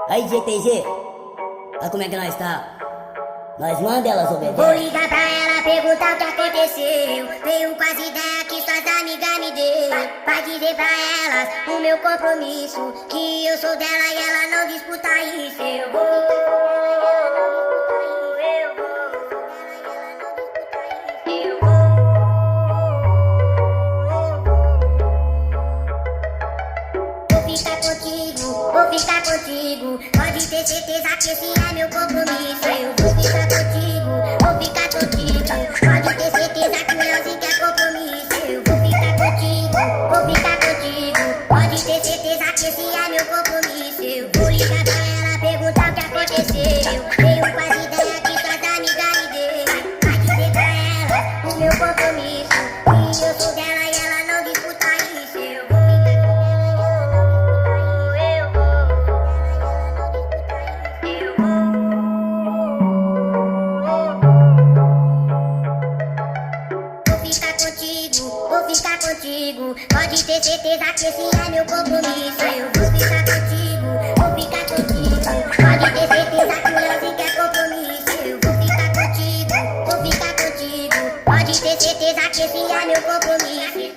Aí, GTG, olha como é que nós tá. Nós manda elas obedecer. Vou ligar pra ela, perguntar o que aconteceu. Veio com as ideias que suas amigas me deu. Vai dizer pra elas o meu compromisso, que eu sou dela e ela não disputa isso. Eu vou ficar contigo, pode ter certeza que esse é meu compromisso. Eu vou ficar contigo, pode ter certeza que o Leozinho quer compromisso. Eu vou ficar contigo, pode ter certeza que esse é meu compromisso. Eu vou ligar pra ela, perguntar o que aconteceu. Veio com as ideias que suas amigas me deu. Vai dizer pra ela o meu compromisso, que eu sou dela e ela não disputa isso. Eu vou ficar contigo, pode ter certeza que esse é meu compromisso. Eu vou ficar contigo, pode ter certeza que o Leozinho quer compromisso. Eu vou ficar contigo, pode ter certeza que esse é meu compromisso.